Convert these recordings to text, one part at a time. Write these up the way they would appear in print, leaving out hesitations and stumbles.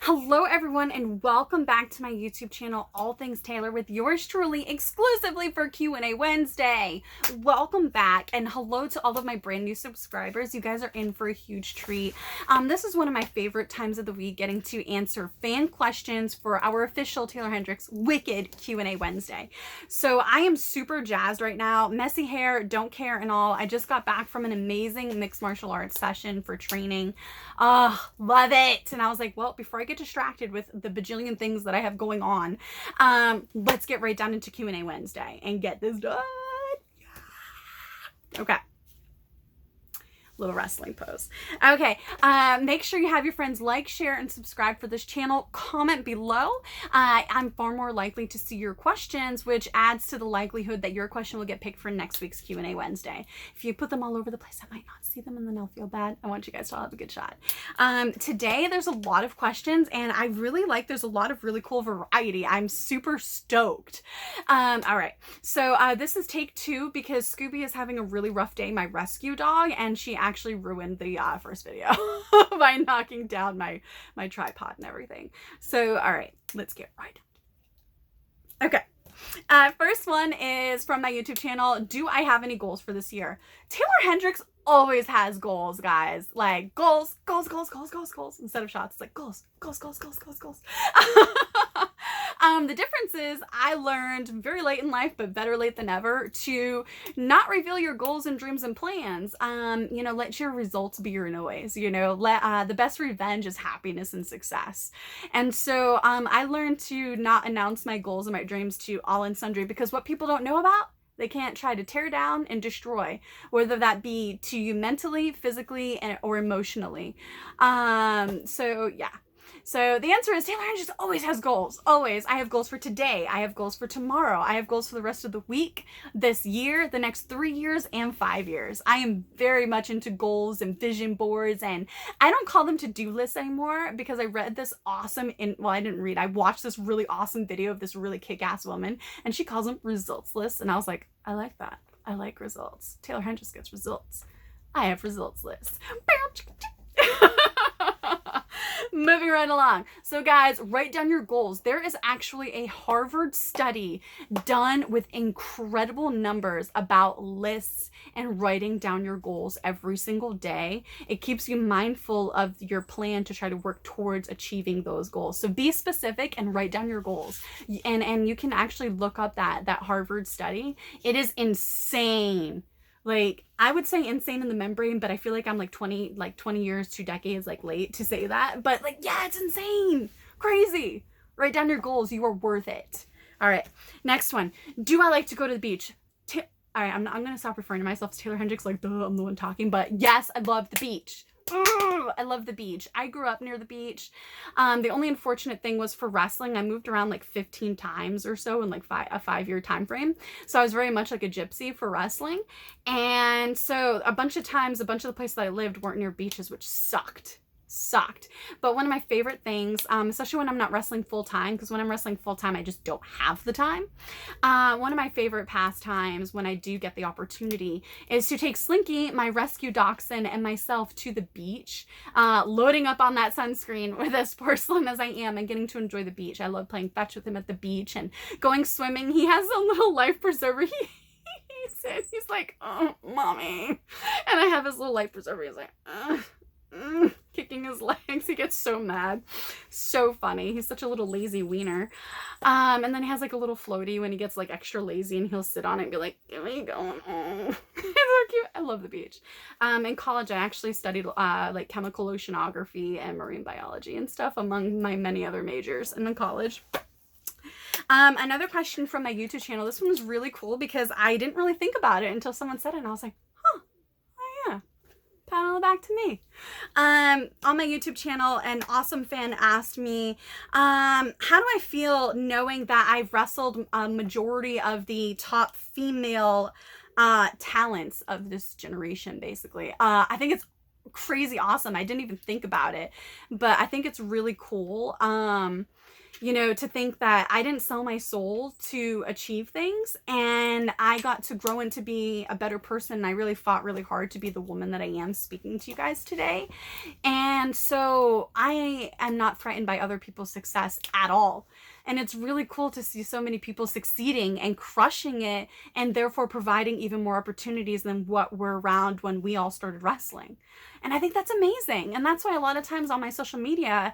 Hello everyone and welcome back to my YouTube channel, All Things Taeler, with yours truly exclusively for Q&A Wednesday. Welcome back and hello to all of my brand new subscribers. You guys are in for a huge treat. This is one of my favorite times of the week, getting to answer fan questions for our official Taeler Hendrix Wicked Q&A Wednesday. So I am super jazzed right now. Messy hair, don't care and all. I just got back from an amazing mixed martial arts session for training. Love it. And I was like, well, before I get distracted with the bajillion things that I have going on, let's get right down into Q&A Wednesday and get this done. Okay. Little wrestling pose. Okay, make sure you have your friends like, share, and subscribe for this channel. Comment below. I'm far more likely to see your questions, which adds to the likelihood that your question will get picked for next week's Q&A Wednesday. If you put them all over the place, I might not see them and then I'll feel bad. I want you guys to all have a good shot. Today, there's a lot of questions and I really like, there's a lot of really cool variety. I'm super stoked. All right, so this is take 2 because Scooby is having a really rough day, my rescue dog, and she actually ruined the first video by knocking down my tripod and everything. So, all right, let's get right. Okay. First one is from my YouTube channel. Do I have any goals for this year? Taeler Hendrix always has goals, guys. Like goals. Instead of shots, it's like goals. The difference is I learned very late in life, but better late than ever, to not reveal your goals and dreams and plans. Let your results be your noise. Let the best revenge is happiness and success. And so I learned to not announce my goals and my dreams to all and sundry, because what people don't know about, they can't try to tear down and destroy, whether that be to you mentally, physically, or emotionally. So yeah. So the answer is Taeler Hendrix always has goals. Always. I have goals for today. I have goals for tomorrow. I have goals for the rest of the week, this year, the next 3 years, and 5 years. I am very much into goals and vision boards, and I don't call them to-do lists anymore because I read this awesome, I didn't read, I watched this really awesome video of this really kick-ass woman, and she calls them results lists, and I was like, I like that. I like results. Taeler Hendrix gets results. I have results lists. Moving right along. So guys, write down your goals. There is actually a Harvard study done with incredible numbers about lists and writing down your goals every single day. It keeps you mindful of your plan to try to work towards achieving those goals. So be specific and write down your goals. And you can actually look up that Harvard study. It is insane. Like, I would say insane in the membrane, but I feel like I'm like 20 years, 2 decades late to say that. But yeah, it's insane. Crazy. Write down your goals. You are worth it. All right. Next one. Do I like to go to the beach? All right. I'm going to stop referring to myself as Taeler Hendrix like, duh, I'm the one talking. But yes, I love the beach. I love the beach. I grew up near the beach. The only unfortunate thing was for wrestling, I moved around like 15 times or so in like a 5-year time frame. So I was very much like a gypsy for wrestling. And so a bunch of times, a bunch of the places that I lived weren't near beaches, which sucked. But one of my favorite things, especially when I'm not wrestling full time, because when I'm wrestling full time, I just don't have the time. One of my favorite pastimes when I do get the opportunity is to take Slinky, my rescue dachshund, and myself to the beach, loading up on that sunscreen with as porcelain as I am and getting to enjoy the beach. I love playing fetch with him at the beach and going swimming. He has a little life preserver. He's like, oh, mommy. And I have his little life preserver. He's like, kicking his legs. He gets so mad. So funny. He's such a little lazy wiener. And then he has like a little floaty when he gets like extra lazy, and he'll sit on it and be like, get me going. Oh. He's so cute. I love the beach. In college, I actually studied like chemical oceanography and marine biology and stuff, among my many other majors in college. Another question from my YouTube channel. This one was really cool because I didn't really think about it until someone said it, and I was like, huh, oh yeah. Pat on the back to me. On my YouTube channel, an awesome fan asked me, how do I feel knowing that I've wrestled a majority of the top female talents of this generation, basically. I think it's crazy awesome. I didn't even think about it, but I think it's really cool. to think that I didn't sell my soul to achieve things, and I got to grow into be a better person. And I really fought really hard to be the woman that I am speaking to you guys today. And so I am not threatened by other people's success at all. And it's really cool to see so many people succeeding and crushing it, and therefore providing even more opportunities than what were around when we all started wrestling. And I think that's amazing. And that's why a lot of times on my social media,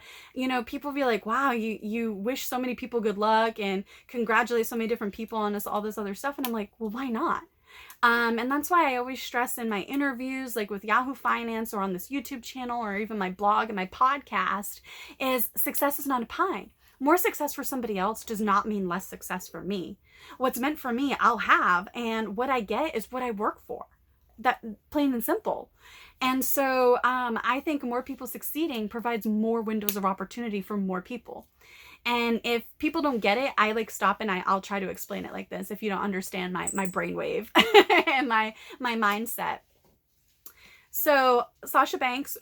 people be like, wow, you wish so many people good luck and congratulate so many different people on this, all this other stuff. And I'm like, well, why not? And that's why I always stress in my interviews, like with Yahoo Finance or on this YouTube channel or even my blog and my podcast, is success is not a pie. More success for somebody else does not mean less success for me. What's meant for me, I'll have, and what I get is what I work for. That, plain and simple. And so I think more people succeeding provides more windows of opportunity for more people. And if people don't get it, I stop and I'll try to explain it like this if you don't understand my brainwave and my mindset. So Sasha Banks,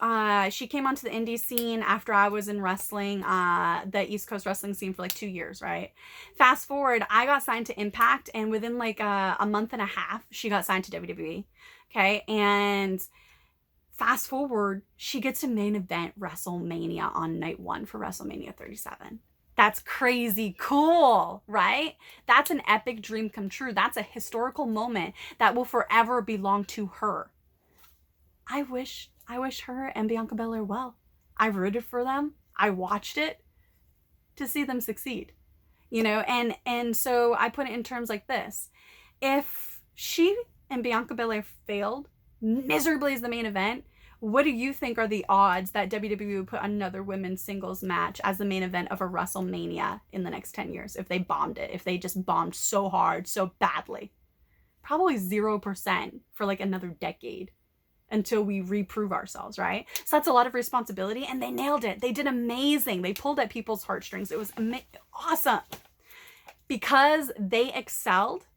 she came onto the indie scene after I was in wrestling, the East Coast wrestling scene for 2 years, right? Fast forward, I got signed to Impact, and within a month and a half, she got signed to WWE. Okay, and fast forward, she gets to main event WrestleMania on night 1 for WrestleMania 37. That's crazy cool, right? That's an epic dream come true. That's a historical moment that will forever belong to her. I wish her and Bianca Belair well. I rooted for them. I watched it to see them succeed, and so I put it in terms like this. If she and Bianca Belair failed miserably as the main event, what do you think are the odds that WWE would put another women's singles match as the main event of a WrestleMania in the next 10 years if they bombed it, if they just bombed so hard, so badly? Probably 0% for another decade until we reprove ourselves, right? So that's a lot of responsibility, and they nailed it. They did amazing. They pulled at people's heartstrings. It was awesome. Because they excelled,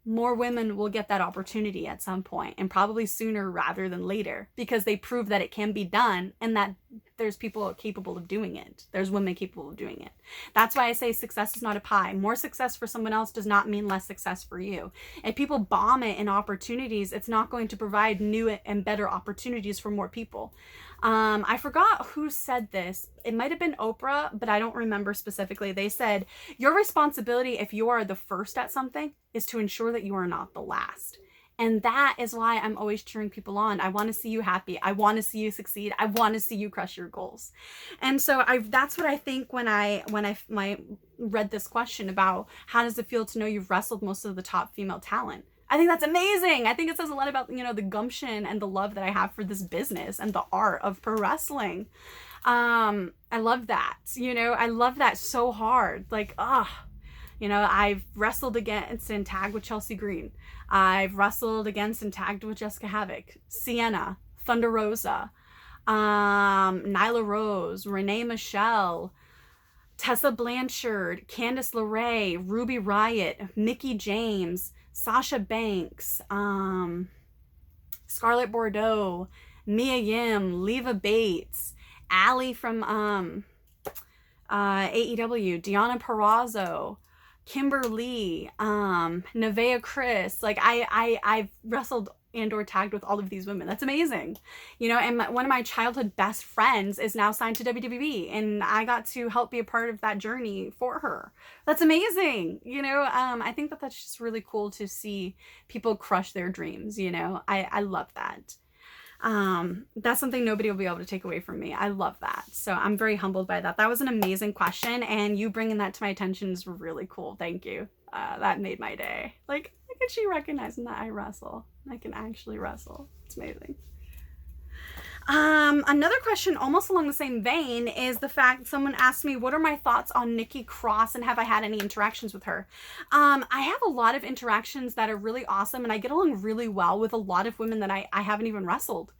more women will get that opportunity at some point, and probably sooner rather than later, because they prove that it can be done and that there's people capable of doing it. There's women capable of doing it. That's why I say success is not a pie. More success for someone else does not mean less success for you. If people bomb it in opportunities, it's not going to provide new and better opportunities for more people. I forgot who said this. It might have been Oprah, but I don't remember specifically. They said, your responsibility if you are the first at something is to ensure that you are not the last. And that is why I'm always cheering people on. I want to see you happy. I want to see you succeed. I want to see you crush your goals. And so that's what I think when I read this question about how does it feel to know you've wrestled most of the top female talent. I think that's amazing. I think it says a lot about, the gumption and the love that I have for this business and the art of pro wrestling. I love that. I love that so hard. I've wrestled against and tagged with Chelsea Green. I've wrestled against and tagged with Jessica Havoc, Sienna, Thunder Rosa, Nyla Rose, Renee Michelle, Tessa Blanchard, Candice LeRae, Ruby Riott, Mickie James, Sasha Banks, Scarlett Bordeaux, Mia Yim, Leva Bates, Allie from AEW, Deonna Purrazzo, Kimberly, Nevaeh Chris. I've wrestled and or tagged with all of these women. That's amazing. And one of my childhood best friends is now signed to WWE, and I got to help be a part of that journey for her. That's amazing. I think that that's just really cool to see people crush their dreams. I love that. That's something nobody will be able to take away from me. I love that. So I'm very humbled by that. That was an amazing question, and you bringing that to my attention is really cool. Thank you. That made my day. Look at she recognizing that I wrestle. I can actually wrestle. It's amazing. Another question almost along the same vein is the fact someone asked me, what are my thoughts on Nikki Cross and have I had any interactions with her? I have a lot of interactions that are really awesome, and I get along really well with a lot of women that I haven't even wrestled.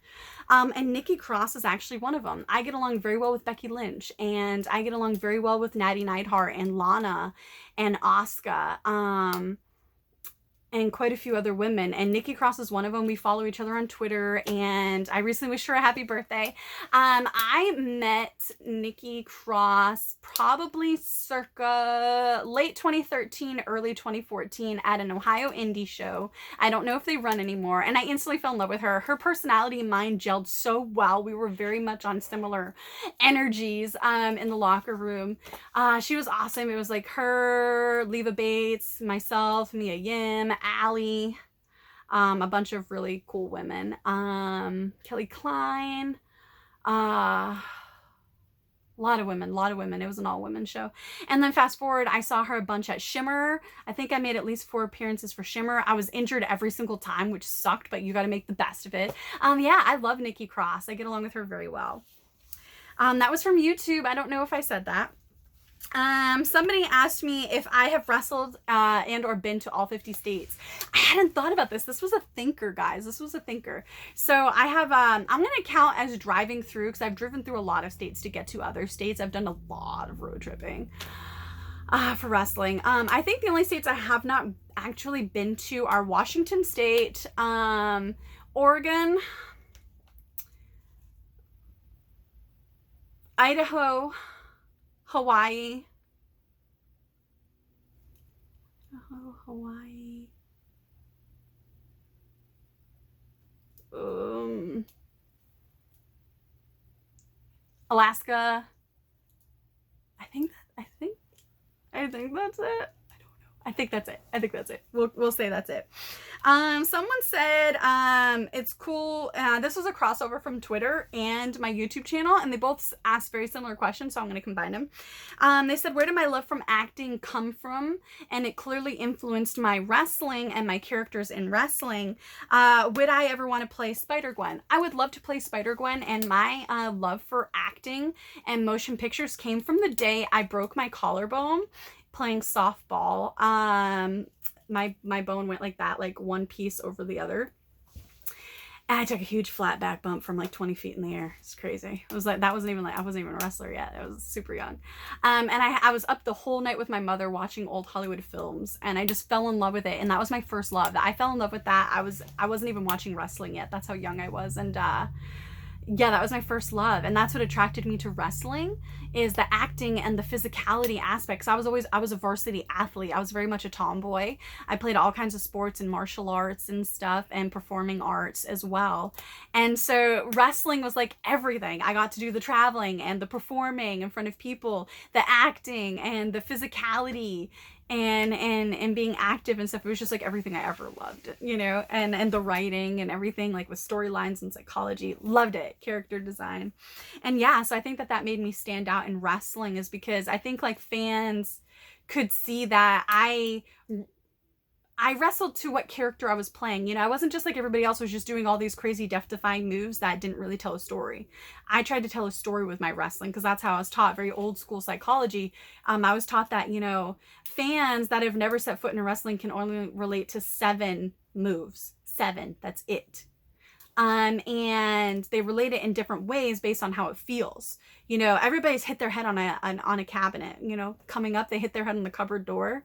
And Nikki Cross is actually one of them. I get along very well with Becky Lynch, and I get along very well with Natty Neidhart and Lana and Asuka. and quite a few other women, and Nikki Cross is one of them. We follow each other on Twitter, and I recently wished her a happy birthday. I met Nikki Cross probably circa late 2013, early 2014 at an Ohio indie show. I don't know if they run anymore, and I instantly fell in love with her. Her personality and mine gelled so well. We were very much on similar energies in the locker room. She was awesome. It was like her, Leva Bates, myself, Mia Yim, Allie, a bunch of really cool women, Kelly Klein, a lot of women. It was an all-women show. And then fast forward, I saw her a bunch at Shimmer. I think I made at least 4 appearances for Shimmer. I was injured every single time, which sucked, but you got to make the best of it. Yeah, I love Nikki Cross. I get along with her very well. That was from YouTube. I don't know if I said that. Somebody asked me if I have wrestled and or been to all 50 states. I hadn't thought about this. This was a thinker, guys. This was a thinker. So I have, I'm going to count as driving through, because I've driven through a lot of states to get to other states. I've done a lot of road tripping for wrestling. I think the only states I have not actually been to are Washington State, Oregon, Idaho, Hawaii, Alaska. I think that's it. I think that's it. We'll say that's it. Someone said, it's cool. This was a crossover from Twitter and my YouTube channel, and they both asked very similar questions, so I'm going to combine them. They said, where did my love from acting come from? And it clearly influenced my wrestling and my characters in wrestling. Would I ever want to play Spider-Gwen? I would love to play Spider-Gwen, and my love for acting and motion pictures came from the day I broke my collarbone playing softball. My bone went like that, like one piece over the other. And I took a huge flat back bump from like 20 feet in the air. It's crazy. It was like, I wasn't even a wrestler yet. I was super young. And I was up the whole night with my mother watching old Hollywood films, and I just fell in love with it. And that was my first love. I fell in love with that. I wasn't even watching wrestling yet. That's how young I was. And yeah, that was my first love, and that's what attracted me to wrestling, is the acting and the physicality aspects. I was a varsity athlete. I was very much a tomboy. I played all kinds of sports and martial arts and stuff, and performing arts as well. And so wrestling was like everything. I got to do the traveling and the performing in front of people, the acting and the physicality, and being active and stuff. It was just like everything I ever loved, you know, and the writing and everything, like with storylines and psychology. Loved it. Character design. And yeah, so I think that made me stand out in wrestling, is because I think like fans could see that I wrestled to what character I was playing. You know, I wasn't just like everybody else was just doing all these crazy death-defying moves that didn't really tell a story. I tried to tell a story with my wrestling, because that's how I was taught, very old school psychology. I was taught that, you know, fans that have never set foot in wrestling can only relate to 7 moves. 7, that's it. And they relate it in different ways based on how it feels. You know, everybody's hit their head on a cabinet, you know, coming up, they hit their head on the cupboard door.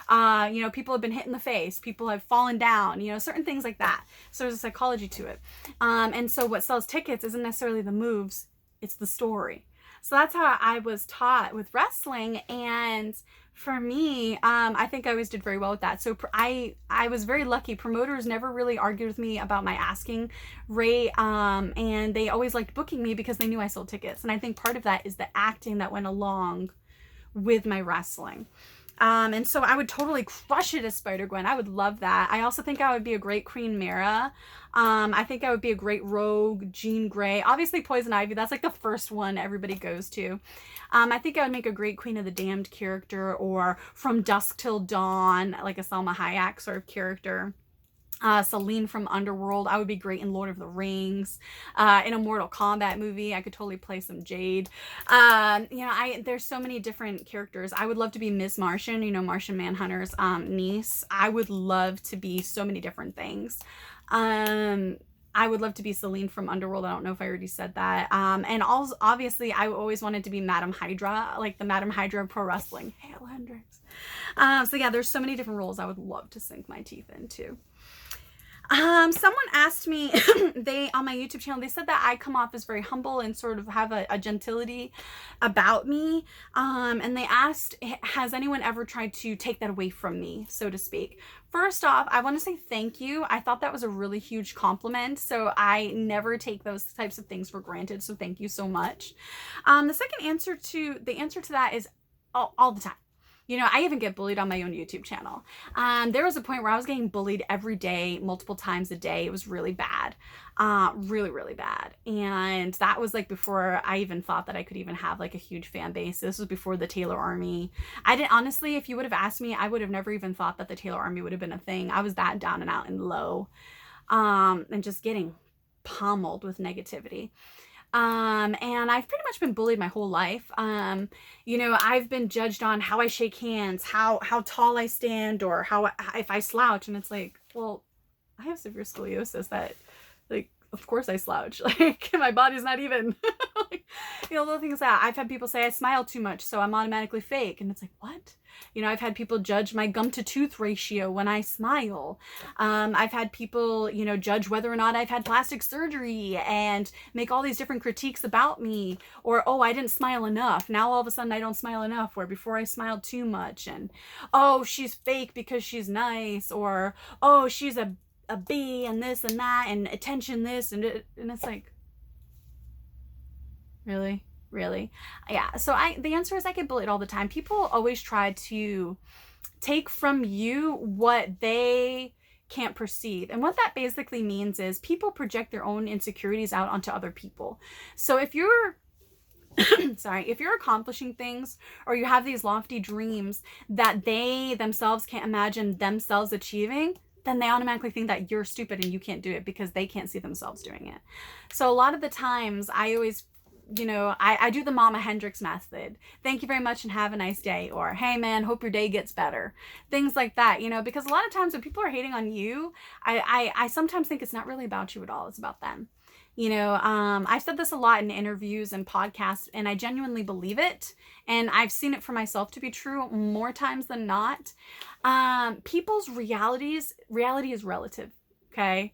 You know, people have been hit in the face, people have fallen down, you know, certain things like that. So there's a psychology to it. And so what sells tickets isn't necessarily the moves, it's the story. So that's how I was taught with wrestling. And for me, I think I always did very well with that. So I was very lucky. Promoters never really argued with me about my asking rate. And they always liked booking me because they knew I sold tickets. And I think part of that is the acting that went along with my wrestling. And so I would totally crush it as Spider-Gwen. I would love that. I also think I would be a great Queen Mara. I think I would be a great Rogue, Jean Grey. Obviously Poison Ivy, that's like the first one everybody goes to. I think I would make a great Queen of the Damned character, or From Dusk Till Dawn, like a Salma Hayek sort of character. Celine from Underworld. I would be great in Lord of the Rings. In a Mortal Kombat movie, I could totally play some Jade. You know, there's so many different characters. I would love to be Miss Martian, you know, Martian Manhunter's niece. I would love to be so many different things. I would love to be Celine from Underworld. I don't know if I already said that. And also, obviously, I always wanted to be Madam Hydra, like the Madam Hydra of pro wrestling. Hail Hendrix. So yeah, there's so many different roles I would love to sink my teeth into. Someone asked me, on my YouTube channel, they said that I come off as very humble and sort of have a gentility about me. And they asked, has anyone ever tried to take that away from me, so to speak? First off, I want to say thank you. I thought that was a really huge compliment. So I never take those types of things for granted. So thank you so much. The answer to that is all the time. You know, I even get bullied on my own YouTube channel. There was a point where I was getting bullied every day, multiple times a day. It was really bad, really, really bad. And that was like before I even thought that I could even have like a huge fan base. This was before the Taeler army. I didn't, honestly, if you would have asked me, I would have never even thought that the Taeler army would have been a thing. I was that down and out and low, and just getting pummeled with negativity. And I've pretty much been bullied my whole life. You know, I've been judged on how I shake hands, how tall I stand, or if I slouch. And it's like, well, I have severe scoliosis that, like, of course I slouch. Like, my body's not even, like, you know, the thing is that I've had people say I smile too much, so I'm automatically fake. And it's like, what? You know, I've had people judge my gum to tooth ratio when I smile. I've had people, you know, judge whether or not I've had plastic surgery and make all these different critiques about me. Or, oh, I didn't smile enough. Now all of a sudden I don't smile enough, where before I smiled too much. And, oh, she's fake because she's nice. Or, oh, she's a B and this and that and attention this. And it's like, really? Yeah. So the answer is I get bullied all the time. People always try to take from you what they can't perceive. And what that basically means is people project their own insecurities out onto other people. So if you're if you're accomplishing things, or you have these lofty dreams that they themselves can't imagine themselves achieving, then they automatically think that you're stupid and you can't do it because they can't see themselves doing it. So a lot of the times I always, you know, I do the Mama Hendrix method. Thank you very much and have a nice day. Or, hey man, hope your day gets better. Things like that, you know, because a lot of times when people are hating on you, I sometimes think it's not really about you at all. It's about them. You know, I've said this a lot in interviews and podcasts, and I genuinely believe it. And I've seen it for myself to be true more times than not. People's reality is relative. Okay.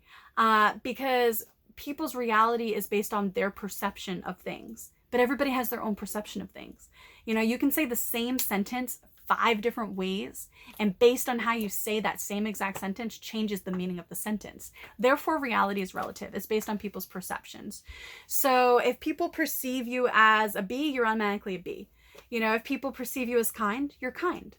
Because people's reality is based on their perception of things, but everybody has their own perception of things. You know, you can say the same sentence 5 different ways, and based on how you say that same exact sentence changes the meaning of the sentence. Therefore, reality is relative. It's based on people's perceptions. So if people perceive you as a B, you're automatically a B. You know, if people perceive you as kind, you're kind.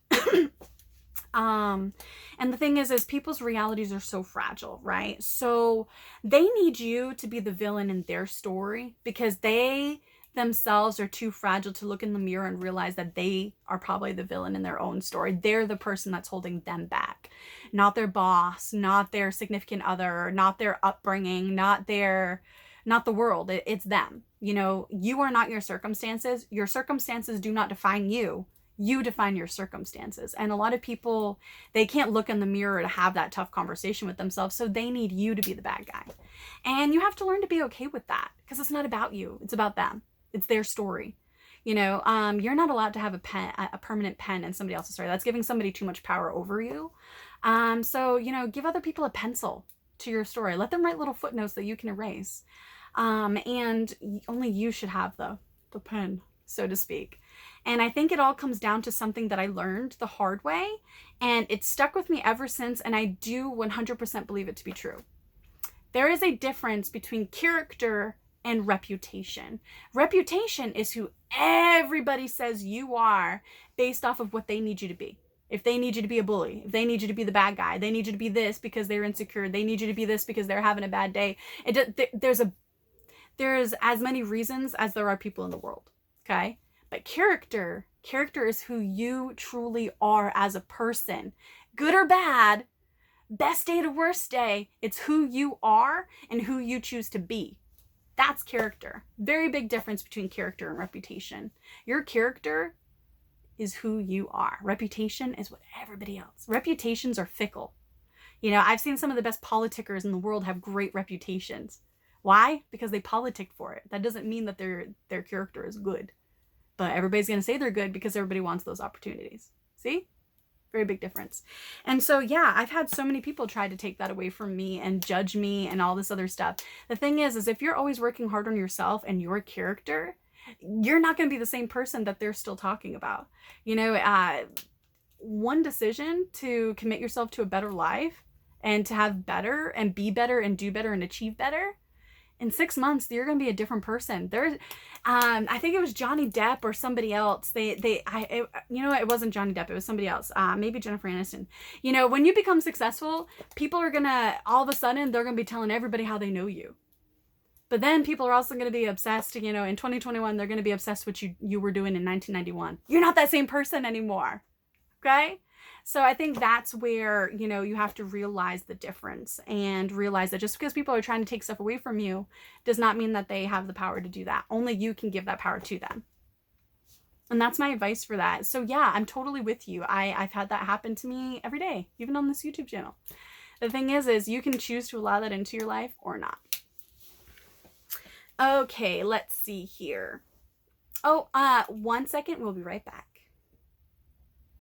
And the thing is people's realities are so fragile, right? So they need you to be the villain in their story because they themselves are too fragile to look in the mirror and realize that they are probably the villain in their own story. They're the person that's holding them back, not their boss, not their significant other, not their upbringing, not the world. It's them. You know, you are not your circumstances. Your circumstances do not define you. You define your circumstances. And a lot of people, they can't look in the mirror to have that tough conversation with themselves. So they need you to be the bad guy. And you have to learn to be okay with that because it's not about you. It's about them. It's their story. You know, you're not allowed to have a permanent pen in somebody else's story. That's giving somebody too much power over you. So, you know, give other people a pencil to your story. Let them write little footnotes that you can erase. And only you should have the pen, so to speak. And I think it all comes down to something that I learned the hard way, and it's stuck with me ever since, and I do 100% believe it to be true. There is a difference between character and reputation. Reputation is who everybody says you are based off of what they need you to be. If they need you to be a bully, if they need you to be the bad guy, they need you to be this because they're insecure, they need you to be this because they're having a bad day. There's as many reasons as there are people in the world, okay? But character is who you truly are as a person. Good or bad, best day to worst day, it's who you are and who you choose to be. That's character. Very big difference between character and reputation. Your character is who you are. Reputation is what everybody else. Reputations are fickle. You know, I've seen some of the best politickers in the world have great reputations. Why? Because they politicked for it. That doesn't mean that their character is good. But everybody's going to say they're good because everybody wants those opportunities. See? Very big difference. And so, yeah, I've had so many people try to take that away from me and judge me and all this other stuff. The thing is if you're always working hard on yourself and your character, you're not going to be the same person that they're still talking about. You know, one decision to commit yourself to a better life and to have better and be better and do better and achieve better, in 6 months, you're going to be a different person. I think it was Johnny Depp or somebody else. You know, it wasn't Johnny Depp. It was somebody else. Maybe Jennifer Aniston. You know, when you become successful, people are going to, all of a sudden, they're going to be telling everybody how they know you. But then people are also going to be obsessed, you know, in 2021, they're going to be obsessed with what you were doing in 1991. You're not that same person anymore. Okay? So I think that's where, you know, you have to realize the difference and realize that just because people are trying to take stuff away from you does not mean that they have the power to do that. Only you can give that power to them. And that's my advice for that. So yeah, I'm totally with you. I've had that happen to me every day, even on this YouTube channel. The thing is you can choose to allow that into your life or not. Okay, let's see here. Oh, 1 second. We'll be right back.